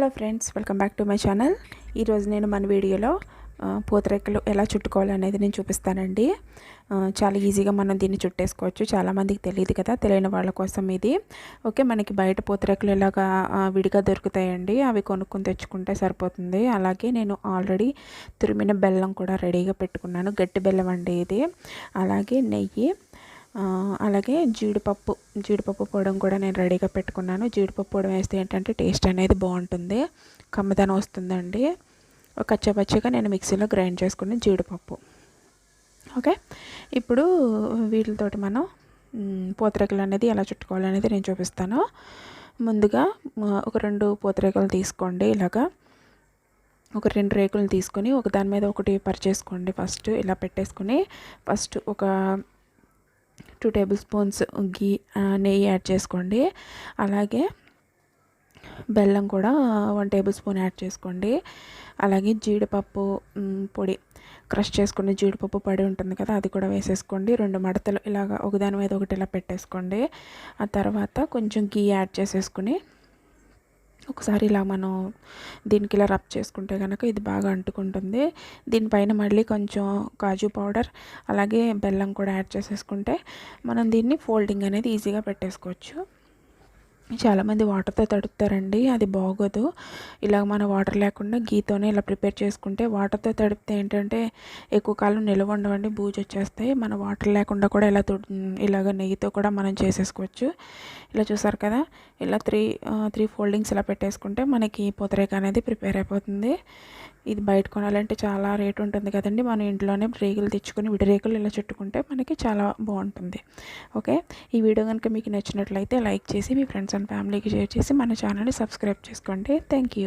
Hello friends, welcome back to my channel. ఈరోజు నేను మన వీడియోలో పూతరేకులు ఎలా చుట్టుకోవాలి అనేది నేను చూపిస్తానండి. చాలా ఈజీగా మనం దీన్ని చుట్టేసుకోవచ్చు. చాలామందికి తెలియదు కదా, తెలియని వాళ్ళ కోసం ఇది. ఓకే, మనకి బయట పూతరేకులు ఇలాగా విడిగా దొరుకుతాయండి. అవి కొనుక్కొని తెచ్చుకుంటే సరిపోతుంది. అలాగే నేను ఆల్రెడీ తురిమిన బెల్లం కూడా రెడీగా పెట్టుకున్నాను. గట్టి బెల్లం అండి ఇది. అలాగే నెయ్యి, అలాగే జీడిపప్పు పొడం కూడా నేను రెడీగా పెట్టుకున్నాను. జీడిపప్పు పొడం వేస్తే ఏంటంటే టేస్ట్ అనేది బాగుంటుంది, కమ్మదనం వస్తుందండి. కచ్చపచ్చగా నేను మిక్సీలో గ్రైండ్ చేసుకున్న జీడిపప్పు. ఓకే, ఇప్పుడు వీటితోటి మనం పూతరేకులు అనేది ఎలా చుట్టుకోవాలనేది నేను చూపిస్తాను. ముందుగా ఒక 2 పూతరేకులు తీసుకోండి. ఇలాగా ఒక 2 రేకులు తీసుకొని ఒక దాని మీద ఒకటి పరిచేసుకోండి. ఫస్ట్ ఇలా పెట్టేసుకొని ఫస్ట్ ఒక 2 టేబుల్ స్పూన్స్ నెయ్యి యాడ్ చేసుకోండి. అలాగే బెల్లం కూడా 1 టేబుల్ స్పూన్ యాడ్ చేసుకోండి. అలాగే జీడిపప్పు పొడి, క్రష్ చేసుకున్న జీడిపప్పు పొడి ఉంటుంది కదా, అది కూడా వేసేసుకోండి. 2 మడతలు ఇలాగా ఒకదాని మీద ఒకటి ఇలా పెట్టేసుకోండి. ఆ తర్వాత కొంచెం గీ యాడ్ చేసేసుకుని ఒకసారి ఇలా మనం దీనికి ఇలా రబ్ చేసుకుంటే కనుక ఇది బాగా అంటుకుంటుంది. దీనిపైన మళ్ళీ కొంచెం కాజు పౌడర్ అలాగే బెల్లం కూడా యాడ్ చేసేసుకుంటే మనం దీన్ని ఫోల్డింగ్ అనేది ఈజీగా పెట్టేసుకోవచ్చు. చాలామంది వాటర్తో తడుపుతారండి, అది బాగోదు. ఇలా మన వాటర్ లేకుండా గీతోనే ఇలా ప్రిపేర్ చేసుకుంటే, వాటర్తో తడిపితే ఏంటంటే ఎక్కువ కాలం నిల్వ ఉండవండి, బూజు వచ్చేస్తాయి. మన వాటర్ లేకుండా కూడా ఇలాగ నెయ్యితో కూడా మనం చేసేసుకోవచ్చు. ఇలా చూసారు కదా, ఇలా త్రీ ఫోల్డింగ్స్ ఇలా పెట్టేసుకుంటే మనకి పూతరేక అనేది ప్రిపేర్ అయిపోతుంది. ఇది బయట కొనాలంటే చాలా రేటు ఉంటుంది కదండి. మనం ఇంట్లోనే రేకులు తెచ్చుకొని విడి రేకులు ఇలా చుట్టుకుంటే మనకి చాలా బాగుంటుంది. ఓకే, ఈ వీడియో కనుక మీకు నచ్చినట్లయితే లైక్ చేసి మీ ఫ్రెండ్స్ అండ్ ఫ్యామిలీకి షేర్ చేసి మన ఛానల్ని సబ్స్క్రైబ్ చేసుకోండి. Thank you.